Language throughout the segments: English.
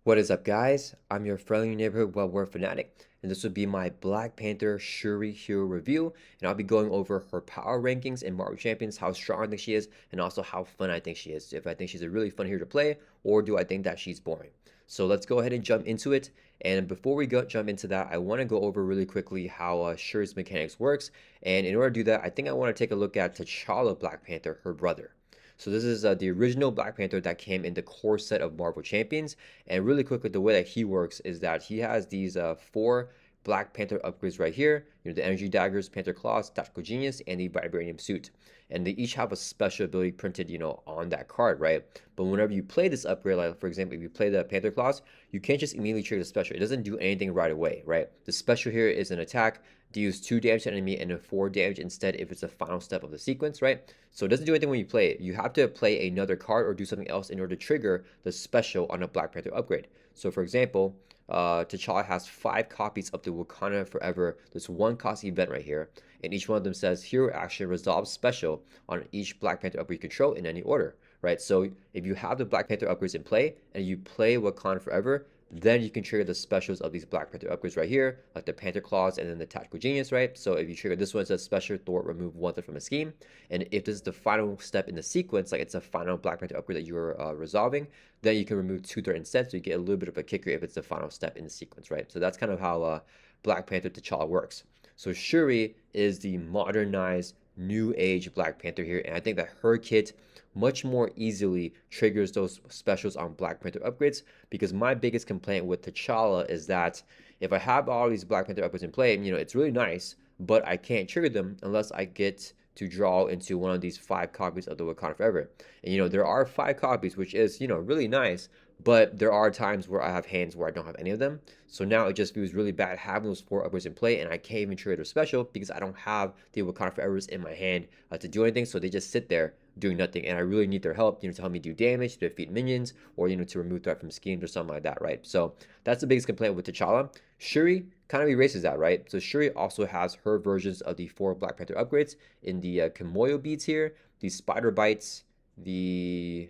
What is up, guys? I'm your friendly neighborhood web war fanatic, and this will be my Black Panther Shuri hero review. And I'll be going over her power rankings in Marvel Champions, how strong I think she is, and also how fun I think she is. If I think she's a really fun hero to play, or do I think that she's boring? So let's go ahead and jump into it. And before we jump into that, I want to go over really quickly how Shuri's mechanics works. And in order to do that, I think I want to take a look at T'Challa Black Panther, her brother. So this is the original Black Panther that came in the core set of Marvel Champions. And really quickly, the way that he works is that he has these four Black Panther upgrades right here. The Energy Daggers, Panther Claws, Tactical Genius, and the Vibranium Suit. And they each have a special ability printed, on that card, right? But whenever you play this upgrade, like for example, if you play the Panther Claws, you can't just immediately trigger the special. It doesn't do anything right away, right? The special here is an attack, deals 2 damage to enemy and then 4 damage instead if it's the final step of the sequence, right? So it doesn't do anything when you play it. You have to play another card or do something else in order to trigger the special on a Black Panther upgrade. So for example, T'Challa has 5 copies of the Wakanda Forever, this 1 cost event right here, and each one of them says hero action resolves special on each Black Panther upgrade you control in any order, right? So if you have the Black Panther upgrades in play and you play Wakanda Forever, then you can trigger the specials of these Black Panther upgrades right here, like the Panther Claws and then the Tactical Genius, right? So if you trigger this one, it says special thwart, remove one threat from a scheme. And if this is the final step in the sequence, like it's a final Black Panther upgrade that you're resolving, then you can remove 2 threat instead, so you get a little bit of a kicker if it's the final step in the sequence, right? So that's kind of how Black Panther T'Challa works. So Shuri is the modernized new age Black Panther here, and I think that her kit much more easily triggers those specials on Black Panther upgrades, because my biggest complaint with T'Challa is that if I have all these Black Panther upgrades in play, it's really nice, but I can't trigger them unless I get to draw into one of these 5 copies of the Wakanda Forever. And there are 5 copies, which is, really nice, but there are times where I have hands where I don't have any of them. So now it just feels really bad having those 4 upgrades in play, and I can't even trigger their special because I don't have the Wakanda Forevers in my hand to do anything. So they just sit there doing nothing, and I really need their help, to help me do damage, to defeat minions, or to remove threat from schemes or something like that, right? So that's the biggest complaint with T'Challa. Shuri kind of erases that, right? So Shuri also has her versions of the 4 Black Panther upgrades in the Kimoyo beads here, the Spider Bites, the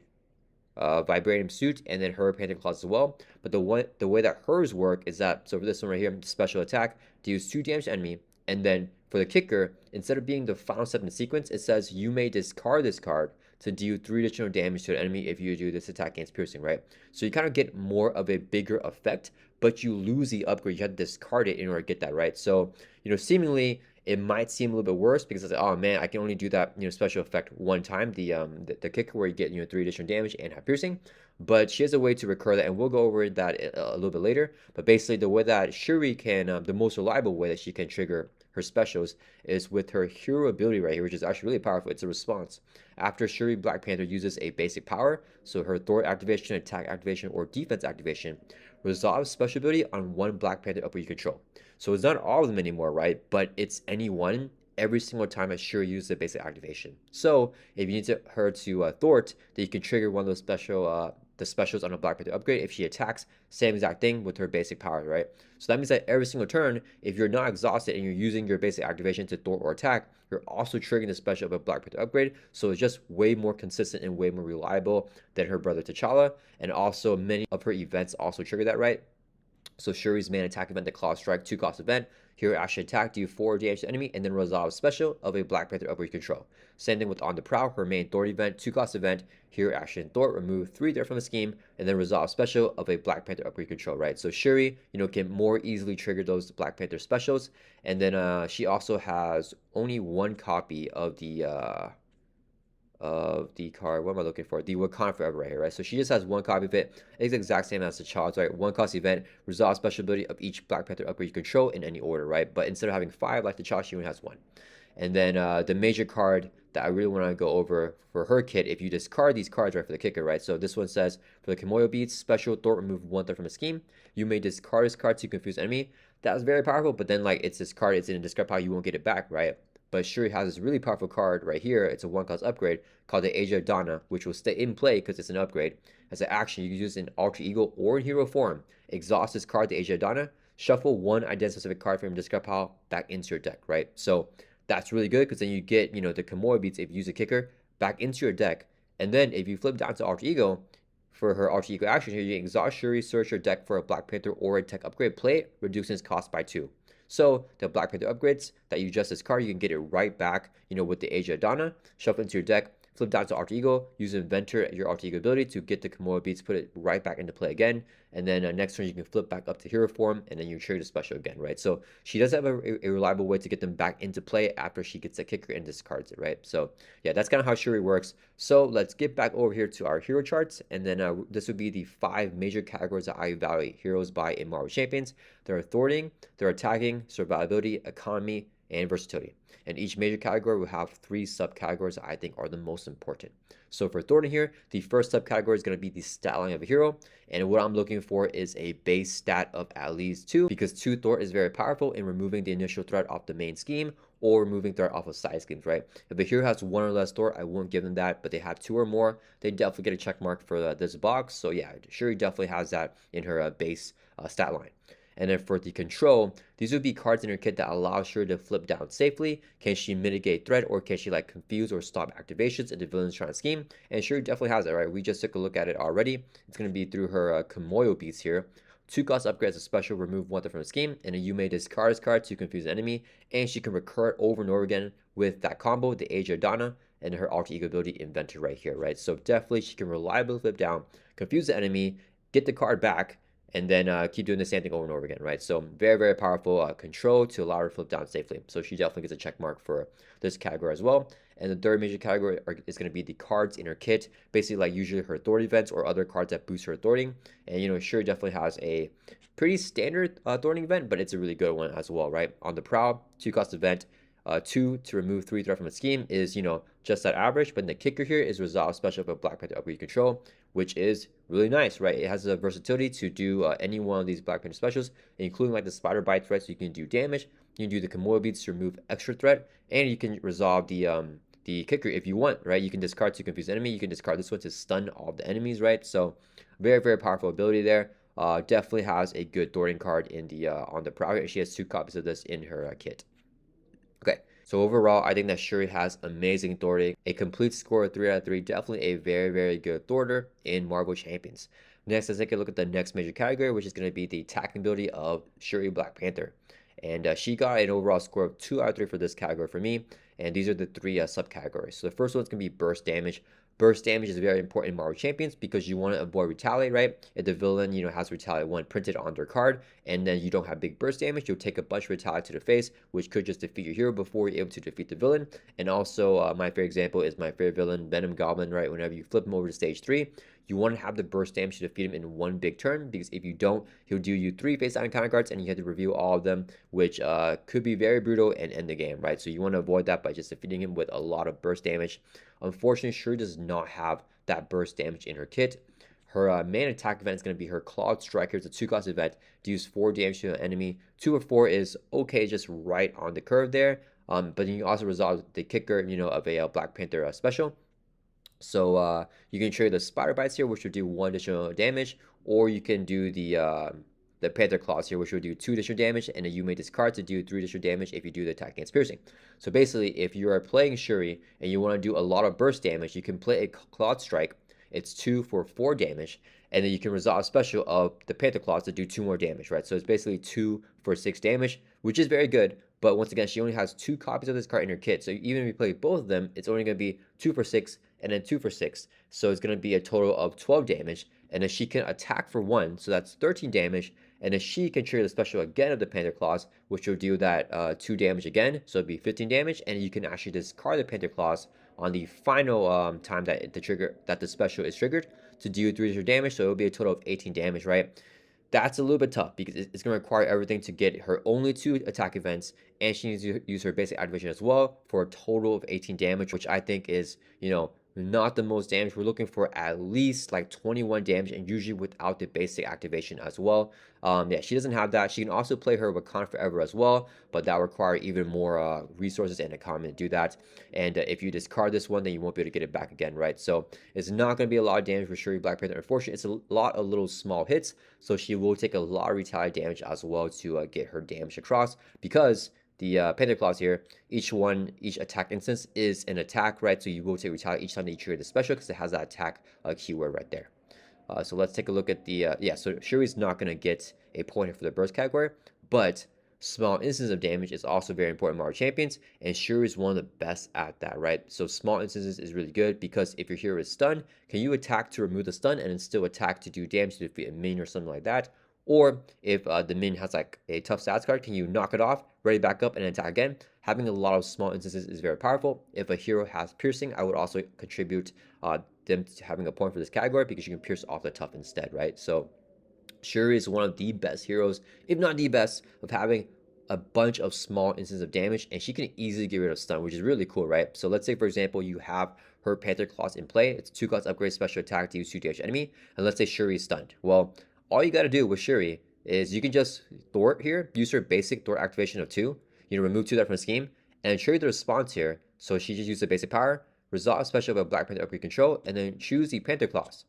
Vibranium Suit, and then her Panther Claws as well. But the way that hers work is that, so for this one right here, special attack, deals 2 damage to enemy, and then for the kicker, instead of being the final step in the sequence, it says you may discard this card to deal 3 additional damage to an enemy if you do this attack against piercing, right? So you kind of get more of a bigger effect, but you lose the upgrade. You have to discard it in order to get that, right? So, seemingly it might seem a little bit worse because it's like, oh man, I can only do that, special effect one time, the kicker where you get, 3 additional damage and have piercing. But she has a way to recur that, and we'll go over that a little bit later. But basically, the way that Shuri can, the most reliable way that she can trigger her specials is with her hero ability right here, which is actually really powerful. It's a response. After Shuri Black Panther uses a basic power, so her thwart activation, attack activation, or defense activation, resolves special ability on 1 Black Panther upgrade you control. So it's not all of them anymore, right? But it's any one every single time that Shuri uses the basic activation. So if you need her to thwart, then you can trigger one of those the specials on a Black Panther upgrade. If she attacks, same exact thing with her basic powers, right? So that means that every single turn, if you're not exhausted and you're using your basic activation to thwart or attack, you're also triggering the special of a Black Panther upgrade. So it's just way more consistent and way more reliable than her brother T'Challa. And also many of her events also trigger that, right? So Shuri's main attack event, the Claw Strike, 2 cost event. Hero action attack, do 4 damage to enemy, and then resolve special of a Black Panther upgrade control. Same thing with On the Prowl, her main thwart event, 2 cost event. Hero action thwart, remove 3 threat from a scheme, and then resolve special of a Black Panther upgrade control, right? So Shuri, can more easily trigger those Black Panther specials. And then she also has only 1 copy of the card. What am I looking for? The Wakanda Forever right here, right? So she just has 1 copy of it. It's the exact same as the Child's, right? 1 cost event, resolve special ability of each Black Panther upgrade you control in any order, right? But instead of having 5 like the Child, she only has 1. And then the major card that I really want to go over for her kit, if you discard these cards, right, for the kicker, right? So this one says, for the Kimoyo beads, special thwart, remove 1 threat from a scheme. You may discard this card to confuse enemy. That was very powerful, but then like it's this card, it's in a discard pile, you won't get it back, right? But Shuri has this really powerful card right here. It's a 1 cost upgrade called the Asia Donna, which will stay in play because it's an upgrade. As an action, you can use it in Alter Ego or in hero form. Exhaust this card, the Asia Donna. Shuffle 1 identity-specific card from your discard pile back into your deck, right? So that's really good because then you get, the Kimura beats if you use a kicker back into your deck. And then if you flip down to Alter Ego, for her alter ego action here, you can exhaust Shuri, search your deck for a Black Panther or a tech upgrade, play it, reducing its cost by 2. So the Black Panther upgrades that you just discard, you can get it right back, with the Age of Donna, shuffle into your deck, flip down to alter ego, use Inventor, your alter ego ability to get the Komodo beats, put it right back into play again, and then next turn you can flip back up to hero form, and then you trigger the special again, right? So she does have a reliable way to get them back into play after she gets a kicker and discards it, right? So yeah, that's kind of how Shuri works. So let's get back over here to our hero charts, and then this would be the 5 major categories that I evaluate heroes by in Marvel Champions. They're Thorning, they're attacking, survivability, economy, and versatility. And each major category will have 3 subcategories that I think are the most important. So for Thorning here, the first subcategory is going to be the stat line of a hero. And what I'm looking for is a base stat of at least 2, because 2 Thor is very powerful in removing the initial threat off the main scheme or removing threat off of side schemes, right? If a hero has 1 or less Thor, I won't give them that, but they have 2 or more, they definitely get a check mark for this box. So yeah, Shuri definitely has that in her base stat line. And then for the control, these would be cards in her kit that allow Shuri to flip down safely. Can she mitigate threat, or can she confuse or stop activations if the villain's trying to scheme? And Shuri definitely has it, right? We just took a look at it already. It's going to be through her Komodo beats here. 2 cost upgrades a special, remove 1 from the scheme, and then you may discard this card to confuse the enemy, and she can recur it over and over again with that combo, the Age of Donna, and her alter ego ability Inventor right here, right? So definitely she can reliably flip down, confuse the enemy, get the card back, and then keep doing the same thing over and over again, right? So very, very powerful control to allow her to flip down safely. So she definitely gets a check mark for this category as well. And the third major category is going to be the cards in her kit, basically usually her authority events or other cards that boost her authority. And Shuri definitely has a pretty standard Thorning event, but it's a really good one as well, right? On the Prowl, 2 cost event, 2 to remove 3 threat from a scheme is, just that average. But the kicker here is resolve special for Black Panther upgrade control, which is really nice, right? It has the versatility to do any one of these Black Panther specials, including the spider bite threat, so you can do damage. You can do the Komodo beats to remove extra threat, and you can resolve the kicker if you want, right? You can discard to confuse enemy. You can discard this one to stun all the enemies, right? So very, very powerful ability there. Definitely has a good Thorning card in the on the Prowl. She has 2 copies of this in her kit. Okay, so overall, I think that Shuri has amazing Thorning. A complete score of 3 out of 3. Definitely a very, very good Thorder in Marvel Champions. Next, let's take a look at the next major category, which is going to be the attacking ability of Shuri Black Panther. And she got an overall score of 2 out of 3 for this category for me. And these are the 3 subcategories. So the first one's going to be burst damage. Burst damage is very important in Marvel Champions because you want to avoid retaliate, right? If the villain, has retaliate 1 printed on their card, and then you don't have big burst damage, you'll take a bunch of retaliate to the face, which could just defeat your hero before you're able to defeat the villain. And also, my favorite example is my favorite villain, Venom Goblin, right? Whenever you flip him over to stage 3, you want to have the burst damage to defeat him in 1 big turn, because if you don't, he'll do you 3 face down encounter cards, and you have to review all of them, which could be very brutal and end the game, right? So you want to avoid that by just defeating him with a lot of burst damage. Unfortunately, Shuri does not have that burst damage in her kit. Her main attack event is going to be her Clawed Striker. It's a 2 cost event. Deals 4 damage to an enemy. 2 or 4 is okay, just right on the curve there. But you can also resolve the kicker, of a Black Panther special. So you can trigger the Spider Bites here, which will do 1 additional damage, or you can do the Panther Claws here, which will do 2 additional damage, and then you may discard to do 3 additional damage if you do the attack against piercing. So basically, if you are playing Shuri and you want to do a lot of burst damage, you can play a Clawed Strike. It's 2 for 4 damage, and then you can resolve a special of the Panther Claws to do 2 more damage, right? So it's basically 2 for 6 damage, which is very good. But once again, she only has 2 copies of this card in her kit. So even if you play both of them, it's only going to be 2 for 6 and then 2 for 6. So it's going to be a total of 12 damage. And then she can attack for 1, so that's 13 damage. And then she can trigger the special again of the Panther Claws, which will do that 2 damage again. So it'll be 15 damage. And you can actually discard the Panther Claws on the final time that the special is triggered to do 3 additional damage. So it'll be a total of 18 damage, right? That's a little bit tough because it's going to require everything to get her only 2 attack events, and she needs to use her basic activation as well for a total of 18 damage, which I think is, not the most damage. We're looking for at least 21 damage, and usually without the basic activation as well. Yeah, she doesn't have that. She can also play her Wakanda Forever as well, but that will require even more resources and economy to do that. And if you discard this one, then you won't be able to get it back again, right? So it's not going to be a lot of damage for Shuri Black Panther. Unfortunately, it's a lot of little small hits, so she will take a lot of retaliate damage as well to get her damage across, because the Panther Claws here, each attack instance is an attack, right? So you will take retaliate each time that you trigger the special, because it has that attack keyword right there. So let's take a look at the, yeah, so Shuri's not going to get a point for the burst category, but small instances of damage is also very important in Mario Champions, and Shuri is one of the best at that, right? So small instances is really good because if your hero is stunned, can you attack to remove the stun and then still attack to do damage to defeat a minion or something like that? Or if the minion has like a tough stats card, can you knock it off, ready back up, and attack again? Having a lot of small instances is very powerful. If a hero has piercing, I would also contribute them to having a point for this category because you can pierce off the tough instead, right? So Shuri is one of the best heroes, if not the best, of having a bunch of small instances of damage, and she can easily get rid of stun, which is really cool, right? So let's say, for example, you have her Panther Claws in play. It's 2 cost upgrade special attack to use 2 damage enemy, and let's say Shuri is stunned. Well, all you got to do with Shuri is you can just thwart here, use her basic thwart activation of 2, remove 2 that from the scheme, and trigger the response here. So she just used the basic power, resolve special of a Black Panther upgrade control, and then choose the Panther Claws.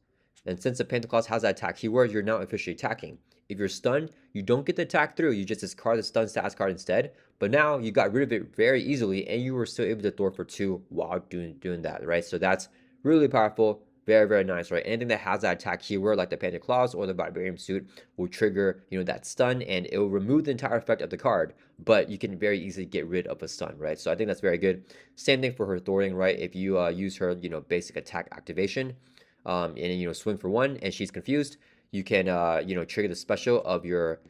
And since the Panther Claws has that attack keyword, you're now officially attacking. If you're stunned, you don't get the attack through, you just discard the stun stats card instead. But now you got rid of it very easily, and you were still able to thwart for 2 while doing that, right? So that's really powerful, very, very nice, right? Anything that has that attack keyword, like the Panther Claws or the Vibranium Suit, will trigger, that stun, and it will remove the entire effect of the card, but you can very easily get rid of a stun, right? So I think that's very good. Same thing for her thwarting, right? If you use her, basic attack activation, and then, swing for 1, and she's confused, you can, trigger the special of your,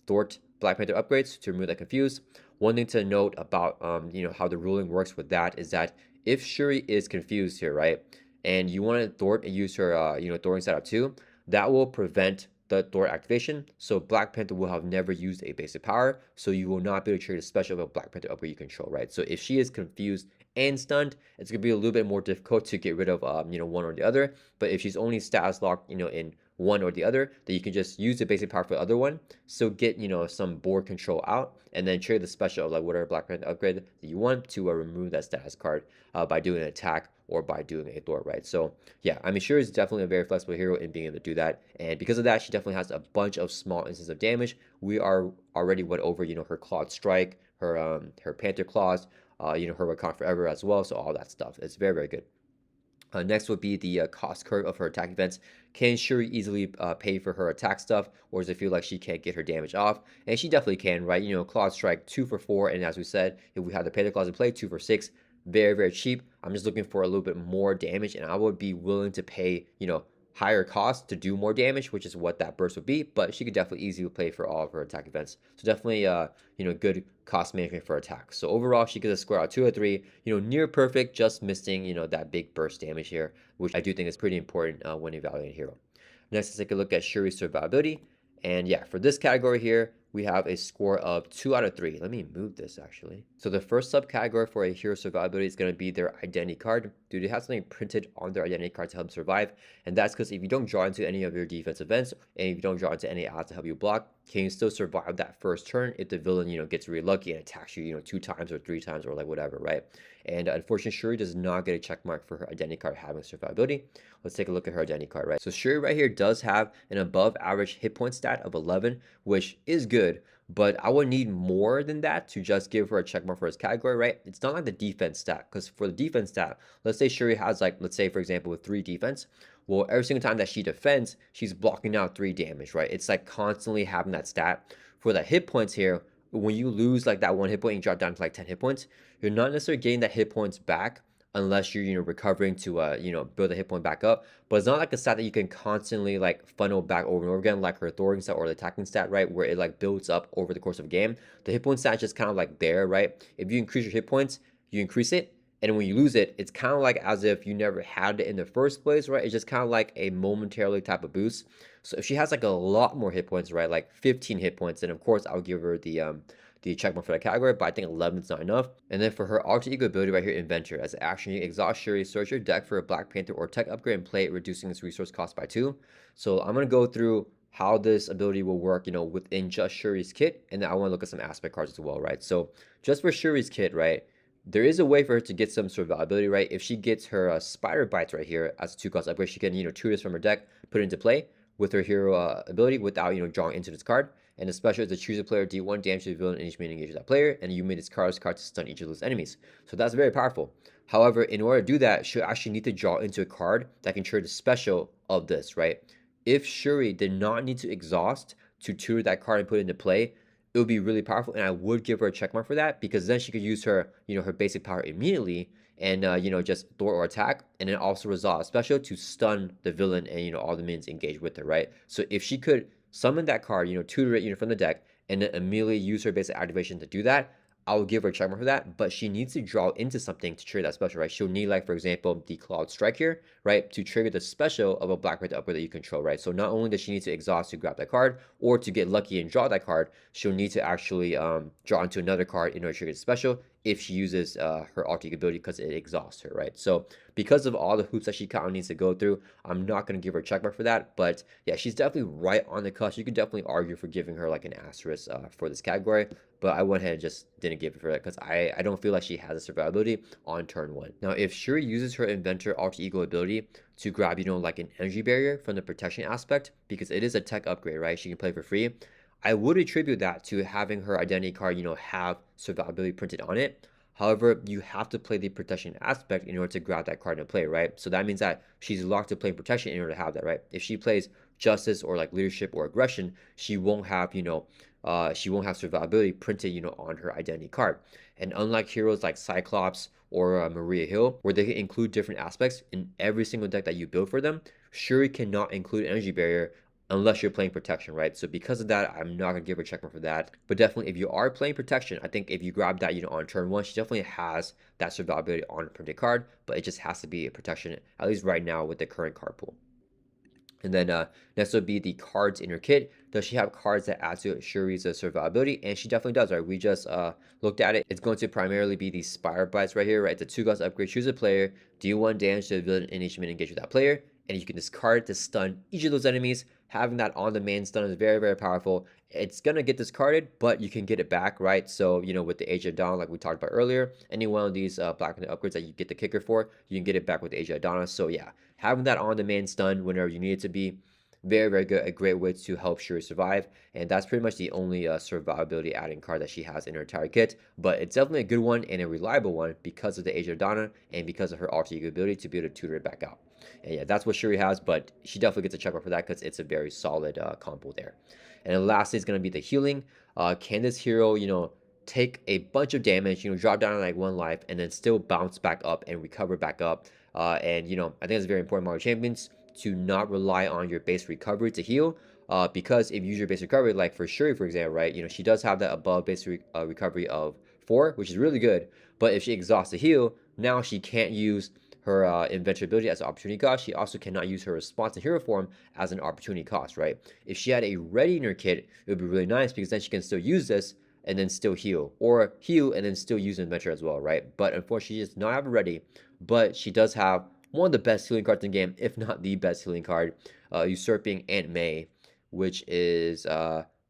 thwart Black Panther upgrades to remove that confuse. One thing to note about, how the ruling works with that is that if Shuri is confused here, right, and you want to thwart and use her, thwarting setup 2, that will prevent the thwart activation. So Black Panther will have never used a basic power, so you will not be able to trigger the special of a Black Panther upgrade you control, right? So if she is confused and stunned, it's going to be a little bit more difficult to get rid of, one or the other. But if she's only status locked, in one or the other, then you can just use the basic power for the other one. So get, some board control out, and then trigger the special of like whatever Black Panther upgrade that you want to remove that status card by doing an attack or by doing a thwart, right? So yeah, I mean, Shuri is definitely a very flexible hero in being able to do that. And because of that, she definitely has a bunch of small instances of damage. We are already went over, her Clawed Strike, her Panther Claws, her Wakanda Forever as well. So all that stuff. It's very, very good. Next would be the cost curve of her attack events. Can Shuri easily pay for her attack stuff, or does it feel like she can't get her damage off? And she definitely can, right? Claw Strike 2 for 4, and as we said, if we have the Panther Claws in play, 2 for 6. Very, very cheap. I'm just looking for a little bit more damage, and I would be willing to pay, higher cost to do more damage, which is what that burst would be, but she could definitely easily play for all of her attack events. So definitely, good cost management for attack. So overall, she gets a score out 2 out of 3, near perfect, just missing, that big burst damage here, which I do think is pretty important when evaluating a hero. Next, let's take a look at Shuri's survivability. And yeah, for this category here, we have a score of 2 out of 3. Let me move this actually. So the first subcategory for a hero survivability is going to be their identity card. Dude, it has something printed on their identity card to help survive. And that's because if you don't draw into any of your defense events, and if you don't draw into any odds to help you block, can you still survive that first turn if the villain, gets really lucky and attacks you, 2 times or 3 times or like whatever, right? And unfortunately, Shuri does not get a check mark for her identity card having survivability. Let's take a look at her identity card, right? So Shuri right here does have an above average hit point stat of 11, which is good, but I would need more than that to just give her a check mark for this category, right? It's not like the defense stat, because for the defense stat, let's say Shuri has like, let's say for example with 3 defense, well, every single time that she defends, she's blocking out 3 damage, right? It's like constantly having that stat. For the hit points here, when you lose like that 1 hit point, you drop down to like 10 hit points, you're not necessarily getting that hit points back unless you're recovering to build a hit point back up. But it's not like a stat that you can constantly like funnel back over and over again, like her thwarting stat or the attacking stat, right, where it like builds up over the course of a game. The hit point stat is just kind of like there, right? If you increase your hit points, you increase it, and when you lose it, it's kind of like as if you never had it in the first place, right? It's just kind of like a momentarily type of boost. So if she has like a lot more hit points, right, like 15 hit points, then of course I'll give her the check mark for that category, but I think 11 is not enough. And then for her alter ego ability right here, Inventor, as an action, you exhaust Shuri, search your deck for a Black Panther or tech upgrade and play it, reducing its resource cost by 2. So I'm going to go through how this ability will work, within just Shuri's kit, and then I want to look at some aspect cards as well, right? So just for Shuri's kit, right, there is a way for her to get some survivability, right? If she gets her Spider Bites right here as a 2-cost upgrade, she can, choose this from her deck, put it into play with her hero ability without, drawing into this card. And the special is to choose a player, do 1 damage to the villain, and each melee engages that player, and you may discard this card to stun each of those enemies. So that's very powerful. However, in order to do that, she'll actually need to draw into a card that can trigger the special of this, right? if Shuri did not need to exhaust to tutor that card and put it into play, it would be really powerful, and I would give her a check mark for that because then she could use her, her basic power immediately and just thwart or attack, and then also resolve special to stun the villain and all the minions engaged with her, right? So if she could summon that card, tutor it, from the deck, and then immediately use her basic activation to do that, I will give her a check mark for that, but she needs to draw into something to trigger that special, right? She'll need, like, for example, the Cloud Strike here, right, to trigger the special of a Black Red upgrade that you control, right? So not only does she need to exhaust to grab that card or to get lucky and draw that card, she'll need to actually draw into another card in order to trigger the special if she uses her alter ego ability because it exhausts her, right? So because of all the hoops that she kind of needs to go through, I'm not going to give her a check mark for that. But yeah, she's definitely right on the cusp. You could definitely argue for giving her like an asterisk for this category. But I went ahead and just didn't give it for that because I don't feel like she has a survivability on turn 1. Now, if Shuri uses her Inventor alter ego ability to grab, like an energy barrier from the protection aspect, because it is a tech upgrade, right? She can play for free. I would attribute that to having her identity card, have survivability printed on it. However, you have to play the protection aspect in order to grab that card into play, right? So that means that she's locked to play protection in order to have that, right? If she plays justice or like leadership or aggression, she won't have, she won't have survivability printed, on her identity card. And unlike heroes like Cyclops or Maria Hill, where they can include different aspects in every single deck that you build for them, Shuri cannot include energy barrier unless you're playing protection, right? So because of that, I'm not gonna give her a checkmark for that. But definitely, if you are playing protection, I think if you grab that, on turn 1, she definitely has that survivability on a printed card, but it just has to be a protection, at least right now with the current card pool. And then next would be the cards in her kit. Does she have cards that add to Shuri's survivability? And she definitely does, right? We just looked at it. It's going to primarily be the Spire Bites right here, right? The 2 cost upgrade. Choose a player. Deal 1 damage to the villain in each minute engaged with that player. And you can discard it to stun each of those enemies. Having that on the main stun is very, very powerful. It's going to get discarded, but you can get it back, right? So, with the Age of Dawn, like we talked about earlier, any one of these Black upgrades that you get the kicker for, you can get it back with the Age of Dawn. So, yeah, having that on demand stun whenever you need it to be very, very good, a great way to help Shuri survive. And that's pretty much the only survivability adding card that she has in her entire kit, but it's definitely a good one and a reliable one because of the Age of Donna and because of her alter ego ability to be able to tutor it back out. And yeah, that's what Shuri has, but she definitely gets a check mark for that because it's a very solid combo there. And then lastly is going to be the healing. Can this hero, take a bunch of damage, drop down like 1 life, and then still bounce back up and recover back up? And I think it's very important, Mario Champions, to not rely on your base recovery to heal. Because if you use your base recovery, like for Shuri, for example, right, she does have that above base recovery of 4, which is really good. But if she exhausts the heal, now she can't use her inventor ability as an opportunity cost. She also cannot use her response in hero form as an opportunity cost, right? If she had a ready in her kit, it would be really nice because then she can still use this and then still heal, or heal and then still use inventor as well, right? But unfortunately, she does not have it ready, but she does have one of the best healing cards in the game, if not the best healing card, usurping Aunt May, which is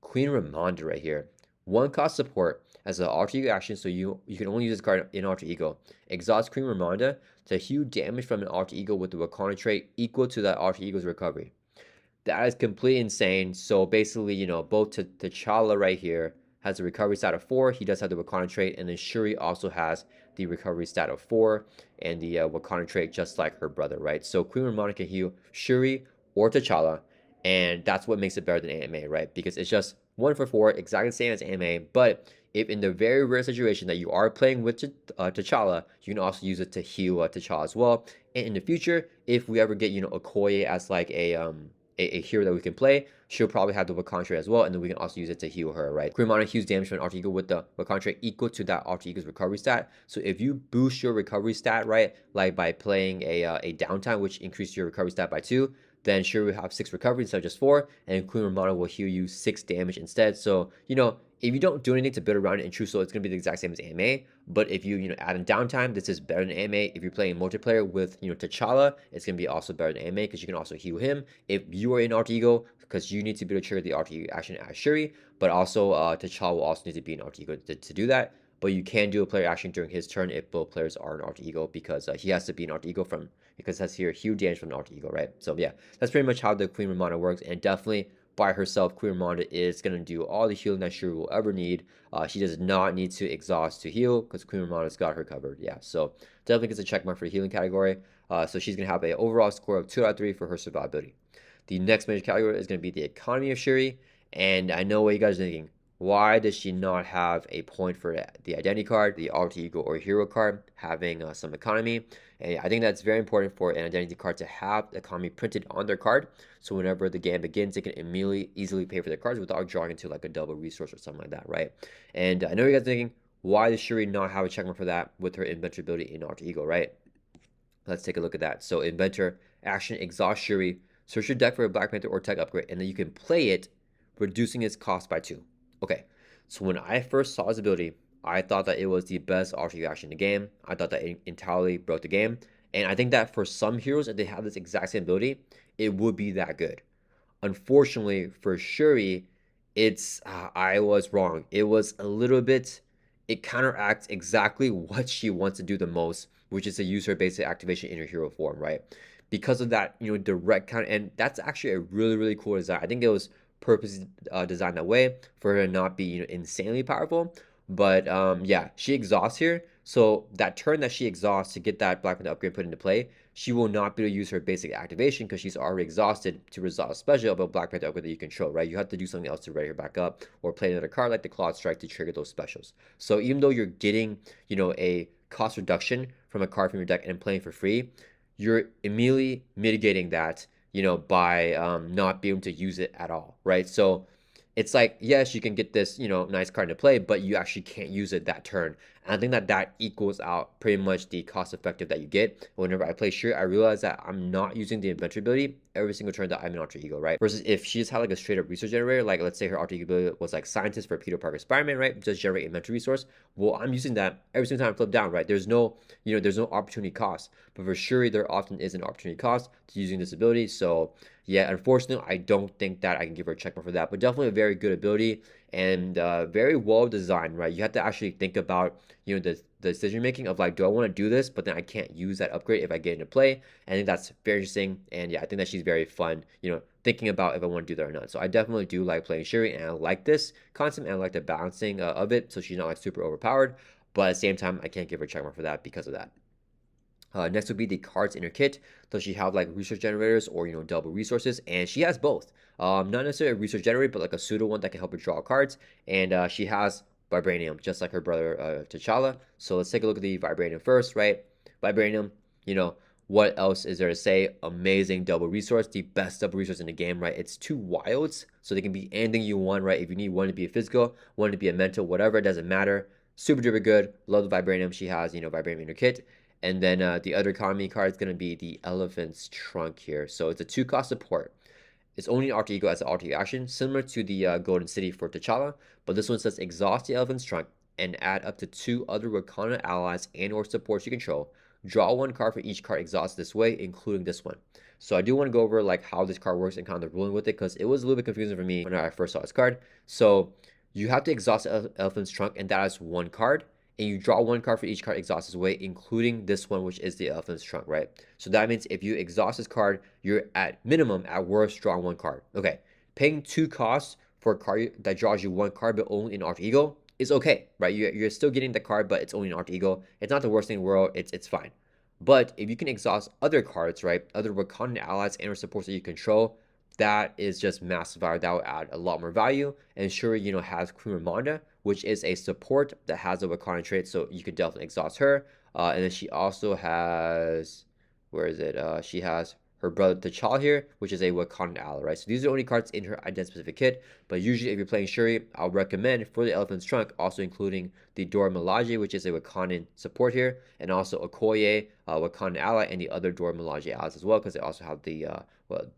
Queen Ramonda right here. 1 cost support as an alter ego action, so you can only use this card in alter ego. Exhaust Queen Ramonda to heal damage from an alter ego with the Wakana trait equal to that alter ego's recovery. That is completely insane. So basically, both T'Challa right here has a recovery stat of 4. He does have the Wakana trait, and then Shuri also has the recovery stat of 4 and the Wakana trait, just like her brother, right? So Queen Ramonda can heal Shuri or T'Challa, and that's what makes it better than AMA, right? Because it's just 1 for 4, exactly the same as AMA, but if in the very rare situation that you are playing with T'Challa, you can also use it to heal T'Challa as well. And in the future, if we ever get, Okoye as like a hero that we can play, she'll probably have the Wakana trait as well, and then we can also use it to heal her, right? Queen Ramonda heals damage from an alter ego with the Wakana trait equal to that alter ego's recovery stat. So if you boost your recovery stat, right, like by playing a downtime, which increases your recovery stat by 2, then Shuri will have 6 recovery instead of just 4, and Queen Ramonda will heal you 6 damage instead. So, if you don't do anything to build around it in True Soul, it's going to be the exact same as AMA. But if you, add in downtime, this is better than AMA. If you're playing multiplayer with, T'Challa, it's going to be also better than AMA because you can also heal him. If you are in alter ego, because you need to be able to trigger the alter ego action as Shuri, but also T'Challa will also need to be in alter ego to do that. But you can do a player action during his turn if both players are in alter ego because he has to be in alter ego because it says here huge damage from the alter ego, right? So yeah, that's pretty much how the Queen Ramonda works, and definitely by herself, Queen Ramonda is going to do all the healing that Shuri will ever need. She does not need to exhaust to heal because Queen Ramonda's got her covered. Yeah, so definitely gets a check mark for the healing category. So she's going to have an overall score of 2 out of 3 for her survivability. The next major category is going to be the economy of Shuri. And I know what you guys are thinking. Why does she not have a point for the identity card, the alter ego or hero card, having some economy? And I think that's very important for an identity card to have the economy printed on their card. So whenever the game begins, they can immediately easily pay for their cards without drawing into like a double resource or something like that, right? And I know you guys are thinking, why does Shuri not have a checkmark for that with her inventor ability in alter ego, right? Let's take a look at that. So Inventor, action, exhaust Shuri, search your deck for a Black Panther or tech upgrade, and then you can play it, reducing its cost by 2. Okay, so when I first saw this ability, I thought that it was the best alter ego action in the game. I thought that it entirely broke the game. And I think that for some heroes, if they have this exact same ability, it would be that good. Unfortunately for Shuri, I was wrong. It was a little bit, it counteracts exactly what she wants to do the most, which is to use her basic activation in her hero form, right? Because of that, direct counter, and that's actually a really, really cool design. I think it was purposely designed that way for her to not be, insanely powerful. But yeah, she exhausts here. So that turn that she exhausts to get that Black Panther upgrade put into play, she will not be able to use her basic activation because she's already exhausted to resolve a special of a Black Panther upgrade that you control, right? You have to do something else to ready her back up or play another card like the Clawed Strike to trigger those specials. So even though you're getting, a cost reduction from a card from your deck and playing for free, you're immediately mitigating that, by not being able to use it at all, right? So it's like, yes, you can get this, nice card to play, but you actually can't use it that turn. And I think that equals out pretty much the cost effective that you get. Whenever I play Shuri, I realize that I'm not using the inventor ability every single turn that I'm in alter ego, right? Versus if she just had like a straight up resource generator, like let's say her alter ego ability was like scientist for Peter Parker Spider-Man, right? Just generate inventory resource. Well, I'm using that every single time I flip down, right? There's no opportunity cost. But for Shuri, there often is an opportunity cost to using this ability. So yeah, unfortunately, I don't think that I can give her a checkmark for that, but definitely a very good ability and very well designed, right? You have to actually think about, the decision making of like, do I want to do this, but then I can't use that upgrade if I get into play. I think that's very interesting, and yeah, I think that she's very fun, thinking about if I want to do that or not. So I definitely do like playing Shuri, and I like this concept, and I like the balancing of it, so she's not like super overpowered, but at the same time, I can't give her a checkmark for that because of that. Next would be the cards in her kit. Does she have like resource generators or double resources? And she has both. Not necessarily a resource generator, but like a pseudo one that can help her draw cards. And she has Vibranium, just like her brother T'Challa. So let's take a look at the Vibranium first, right? Vibranium, what else is there to say? Amazing double resource, the best double resource in the game, right? It's 2 wilds, so they can be anything you want, right? If you need one to be a physical, one to be a mental, whatever, it doesn't matter. Super duper good. Love the Vibranium. She has, Vibranium in her kit. And then the other economy card is going to be the Elephant's Trunk here. So it's a 2-cost support. It's only an alter ego as an alter ego action, similar to the Golden City for T'Challa. But this one says exhaust the Elephant's Trunk and add up to 2 other Wakanda allies and or supports you control. Draw 1 card for each card exhausted this way, including this one. So I do want to go over like how this card works and kind of the ruling with it, because it was a little bit confusing for me when I first saw this card. So you have to exhaust the Elephant's Trunk, and that is 1 card. And you draw 1 card for each card exhausted way, including this one, which is the Elephant's Trunk, right? So that means if you exhaust this card, you're at minimum, at worst, drawing 1 card. Okay, paying 2 costs for a card that draws you 1 card, but only in alter ego is okay, right? You're still getting the card, but it's only an alter ego. It's not the worst thing in the world. It's fine. But if you can exhaust other cards, right, other Wakandan allies and or supports that you control, that is just massive value. That will add a lot more value. And Shuri, has Queen Ramonda, which is a support that has a Wakanda trait, so you could definitely exhaust her. And then she also has, where is it? She has her brother T'Challa here, which is a Wakandan ally, right? So these are the only cards in her identity-specific kit. But usually, if you're playing Shuri, I'll recommend for the Elephant's Trunk also including the Dora Milaje, which is a Wakandan support here, and also Okoye, Wakandan ally, and the other Dora Milaje allies as well, because they also have the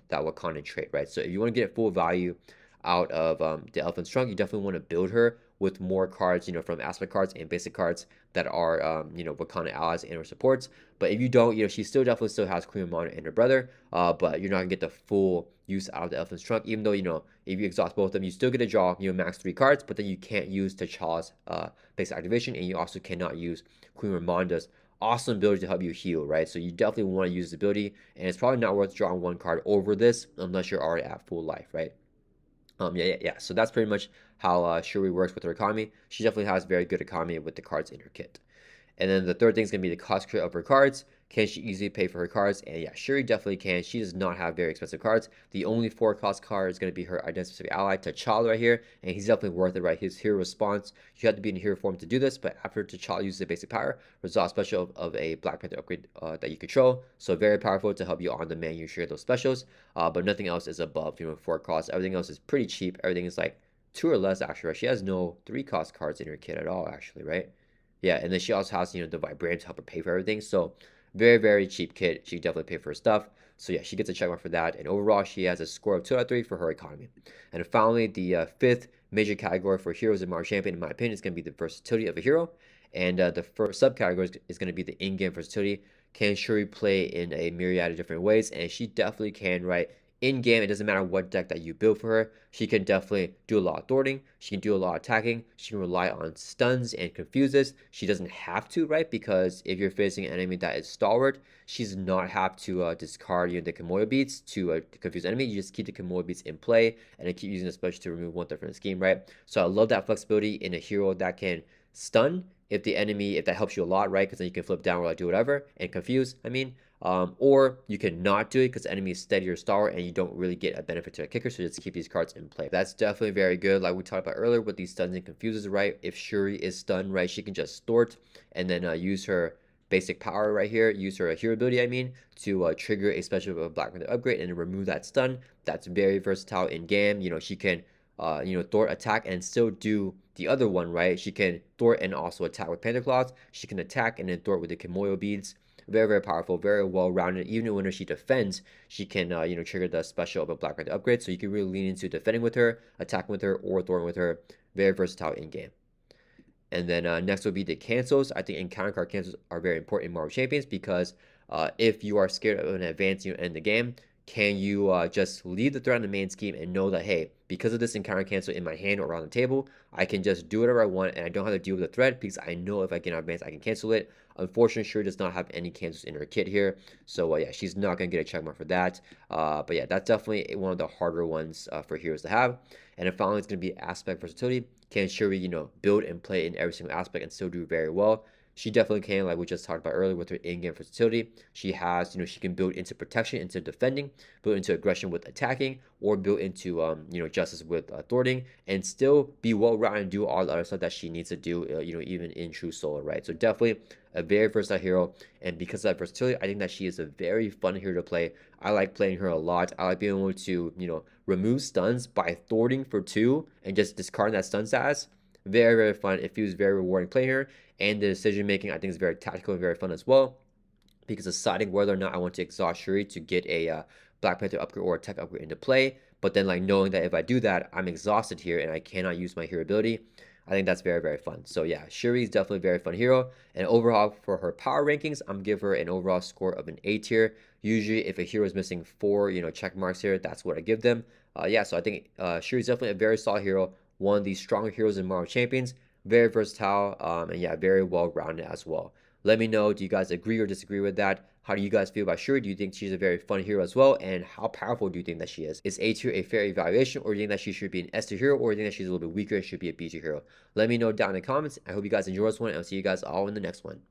that Wakandan trait, right? So if you want to get full value out of the Elephant's Trunk, you definitely want to build her with more cards, from aspect cards and basic cards that are, Wakanda allies and or supports. But if you don't, she definitely still has Queen Ramonda and her brother, but you're not gonna get the full use out of the Elephant's Trunk, even though, if you exhaust both of them, you still get to draw, max 3 cards, but then you can't use T'Challa's basic activation, and you also cannot use Queen Ramonda's awesome ability to help you heal, right? So you definitely want to use this ability, and it's probably not worth drawing 1 card over this unless you're already at full life, right? Yeah. So that's pretty much how Shuri works with her economy. She definitely has very good economy with the cards in her kit. And then the third thing is going to be the cost crit of her cards. Can she easily pay for her cards? And yeah, Shuri definitely can. She does not have very expensive cards. The only 4-cost card is going to be her identity-specific ally, T'Challa, right here, and he's definitely worth it, right? His hero response. You have to be in hero form to do this, but after T'Challa uses a basic power, resolve special of a Black Panther upgrade that you control. So very powerful to help you on the man. You share those specials, but nothing else is above 4 costs. Everything else is pretty cheap. Everything is like 2 or less actually, right? She has no 3-cost cards in her kit at all, actually, right? Yeah, and then she also has the Vibranium to help her pay for everything. So very, very cheap kit. She definitely pay for her stuff. So yeah, she gets a check mark for that. And overall, she has a score of 2 out of 3 for her economy. And finally, the fifth major category for heroes in Marvel Champion, in my opinion, is going to be the versatility of a hero. And the first subcategory is going to be the in-game versatility. Can Shuri play in a myriad of different ways? And she definitely can, right? In game, it doesn't matter what deck that you build for her. She can definitely do a lot of thwarting. She can do a lot of attacking. She can rely on stuns and confuses. She doesn't have to, right? Because if you're facing an enemy that is stalwart, she does not have to discard the Kimoyo beats to confuse enemy. You just keep the Kimoyo beats in play and then keep using the special to remove one threat from the scheme, right? So I love that flexibility in a hero that can stun if that helps you a lot, right? Because then you can flip down or like do whatever and confuse. Or you can not do it because the enemy is steady or stalwart and you don't really get a benefit to a kicker, so just keep these cards in play. That's definitely very good, like we talked about earlier with these stuns and confuses, right? If Shuri is stunned, right, she can just thwart and then use her basic power right here, use her hero ability, to trigger a special Black Panther upgrade and remove that stun. That's very versatile in game. She can thwart, attack, and still do the other one, right? She can thwart and also attack with Panther Claws. She can attack and then thwart with the Kimoyo beads. Very, very powerful, very well-rounded. Even when she defends, she can, trigger the special of a Black Panther upgrade. So you can really lean into defending with her, attacking with her, or thwarting with her. Very versatile in-game. And then next will be the cancels. I think encounter card cancels are very important in Marvel Champions because if you are scared of an advance you end the game, can you just leave the threat on the main scheme and know that, hey, because of this encounter cancel in my hand or on the table, I can just do whatever I want and I don't have to deal with the threat because I know if I get an advance, I can cancel it. Unfortunately, Shuri does not have any cancels in her kit here. So yeah, she's not going to get a checkmark for that. But yeah, that's definitely one of the harder ones for heroes to have. And then finally, it's going to be aspect versatility. Can Shuri, build and play in every single aspect and still do very well? She definitely can, like we just talked about earlier with her in-game versatility. She has, she can build into protection, into defending, build into aggression with attacking, or build into, justice with thwarting, and still be well-rounded and do all the other stuff that she needs to do, even in true solo, right? So definitely a very versatile hero, and because of that versatility, I think that she is a very fun hero to play. I like playing her a lot. I like being able to, remove stuns by thwarting for 2 and just discarding that stun status. Very, very fun. It feels very rewarding playing her. And the decision making, I think, is very tactical and very fun as well. Because deciding whether or not I want to exhaust Shuri to get a Black Panther upgrade or a tech upgrade into play. But then, like, knowing that if I do that, I'm exhausted here and I cannot use my hero ability. I think that's very, very fun. So yeah, Shuri is definitely a very fun hero. And overall, for her power rankings, I'm give her an overall score of an A tier. Usually, if a hero is missing 4, check marks here, that's what I give them. Yeah, so I think Shuri is definitely a very solid hero. One of the stronger heroes in Marvel Champions. Very versatile, and yeah, very well-rounded as well. Let me know, do you guys agree or disagree with that? How do you guys feel about Shuri? Do you think she's a very fun hero as well? And how powerful do you think that she is? Is A tier a fair evaluation, or do you think that she should be an S tier hero, or do you think that she's a little bit weaker and should be a B tier hero? Let me know down in the comments. I hope you guys enjoy this one, and I'll see you guys all in the next one.